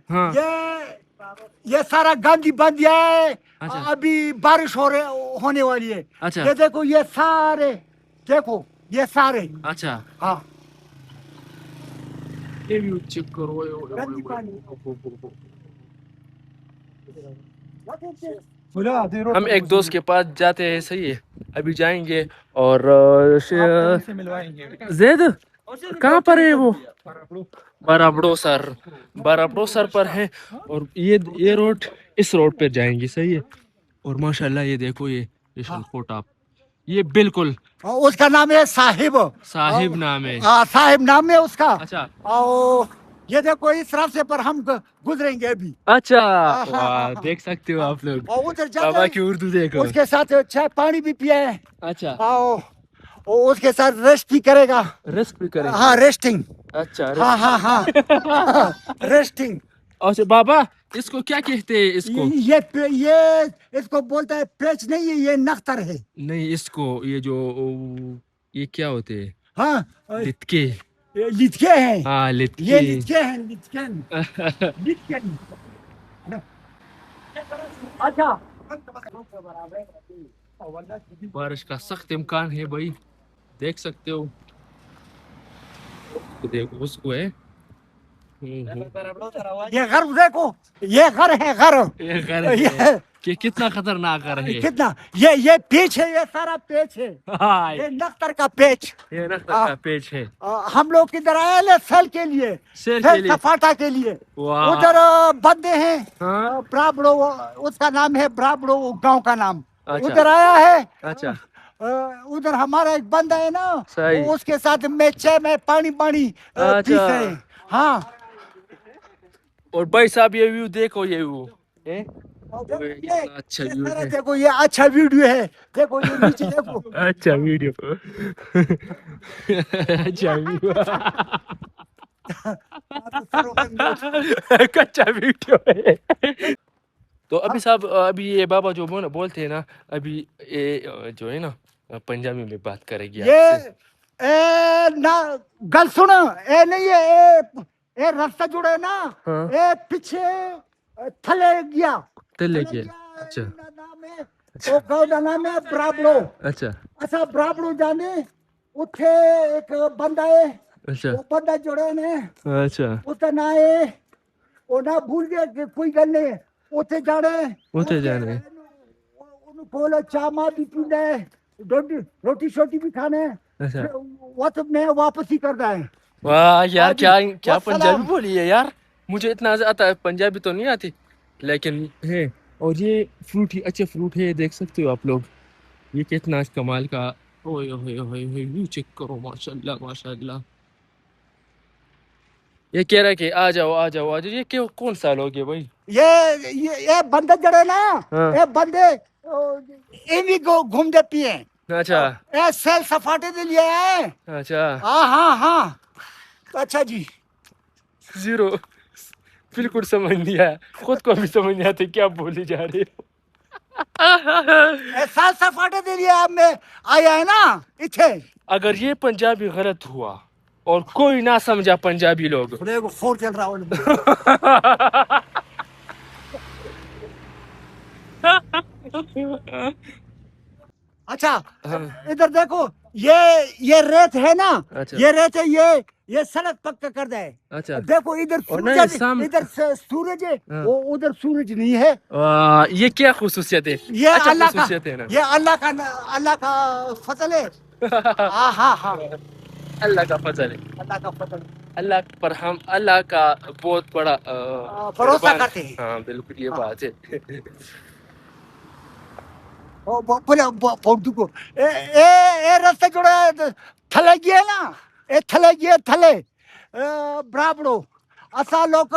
ہاں یہ سارا گاندھی بن گیا ہے. اچھا ابھی بارش ہونے والی ہے. اچھا یہ دیکھو یہ سارے دیکھو یہ سارے اچھا ہاں یہ بھی چیک کرو. گندی پانی. ہم ایک دوست کے پاس جاتے ہیں. صحیح ہے ابھی جائیں گے. اور زید کہاں پر ہے وہ؟ بارابڑو سر. بارابڑو سر پر ہے. اور یہ روڈ اس روڈ پہ جائیں گے. صحیح ہے. اور ماشاء اللہ یہ دیکھو یہ شلخو ٹاپ یہ بالکل اس کا نام ہے صاحب. صاحب نام ہے. صاحب نام ہے اس کا. اچھا یہ دیکھو اس راستے پر ہم گزریں گے ابھی. اچھا دیکھ سکتے ہو آپ لوگ ادھر بابا کی اردو دیکھو. اس کے ساتھ چائے پانی بھی پیا ہے. اچھا اس کے ساتھ ریسٹ بھی کرے گا. ریسٹ بھی کرے. ہاں ریسٹنگ. اچھا ہاں ریسٹنگ. اچھا بابا اس کو کیا کہتے ہیں؟ اس کو یہ اس کو بولتا ہے پیچ نہیں ہے یہ نختر ہے. نہیں اس کو یہ جو یہ کیا ہوتے ہیں؟ ہاں لتکے. لتکے ہیں. ہاں یہ لتکے. لتکے ہیں. لتکے. اچھا بارش کا سخت امکان ہے بھائی. دیکھ سکتے ہو. دیکھو اس کو ہے. یہ گھر دیکھو یہ گھر ہے گھر. یہ گھر ہے کہ کتنا خطرناک گھر ہے. کتنا یہ پیچ ہے. یہ سارا پیچ ہے. یہ نختر کا پیچ. یہ نختر کا پیچ ہے. ہم لوگ کدھر آئے ہیں سیل کے لیے. سیل سفاٹا کے لیے. ادھر بندے ہیں برابڑو. اس کا نام ہے برابڑو گاؤں کا نام. ادھر آیا ہے. اچھا ادھر ہمارا ایک بندہ ہے نا صحیح. اس کے ساتھ میں چائے میں پانی پی رہے ہیں. ہاں اور بھائی صاحب یہ ویو دیکھو. یہ ویو اچھا ویو ہے. دیکھو یہ اچھا ویڈیو ہے. دیکھو یہ نیچے دیکھو. اچھا ویڈیو. اچھا ویڈیو. کچا ویڈیو ہے. تو ابھی صاحب ابھی یہ بابا جو بولتے ہیں نا ابھی یہ جو ہے نا پنجابی میں بات کرے گی. گل سنو اے نہیں ہے اے راستہ جڑا ہے نا اے پیچھے تھلے گیا. اچھا وہ گاؤں کا نام ہے برابڑو. اچھا اچھا برابڑو جانے اتھے ایک بندہ ہے. اچھا وہ بندہ جڑے نے. اچھا اس کا نام ہے وہ نہ بھول گیا کہ کوئی گل نہیں. اتھے جانے بولو چاہ ماں بھی پینا ہے. روٹی شوٹی بھی کھانے. وہ تو میں واپس ہی کرتا ہے. واہ یار کیا پنجابی بولی ہے یار. مجھے اتنا آتا ہے پنجابی تو نہیں آتی لیکن ہے. اور یہ فروٹ ہی اچھے فروٹ ہے. دیکھ سکتے ہو آپ لوگ یہ کتنا کمال کا. اوئے ہوئے ہوئے ویو چیک کرو. ماشاء اللہ ماشاء اللہ. یہ کہہ رہا ہے کہ آ جاؤ آ جاؤ آ جاؤ. یہ کون سال ہو گیا بھائی؟ یہ بندے جڑے نا یہ بندے ایوی کو گھومتے پیے. اچھا اے سیل سفاٹے دے لیے آئے. اچھا ہاں اچھا جی. زیرو بالکل سمجھ نہیں آیا. خود کو بھی سمجھ نہیں آتے کیا بولی جا رہی ہے. سیل سفاٹے دے لیے اب میں آیا ہے نا اتھے. اگر یہ پنجابی غلط ہوا اور کوئی نہ سمجھا پنجابی لوگ. فور چل رہا. اچھا ادھر دیکھو یہ ریت ہے نا. یہ ریت ہے. یہ سڑک پکا کر دے. دیکھو ادھر سورج ہے. وہ ادھر سورج نہیں ہے. یہ کیا خصوصیت ہے؟ یہ اللہ کا فضل ہے. ہاں اللہ کا فضل ہے. اللہ پر ہم اللہ کا بہت بڑا بھروسہ کرتے ہیں. ہاں بالکل یہ بات ہے. رستے جڑے تھلے گئے نا. تھلے برابڑو. اصا لوگ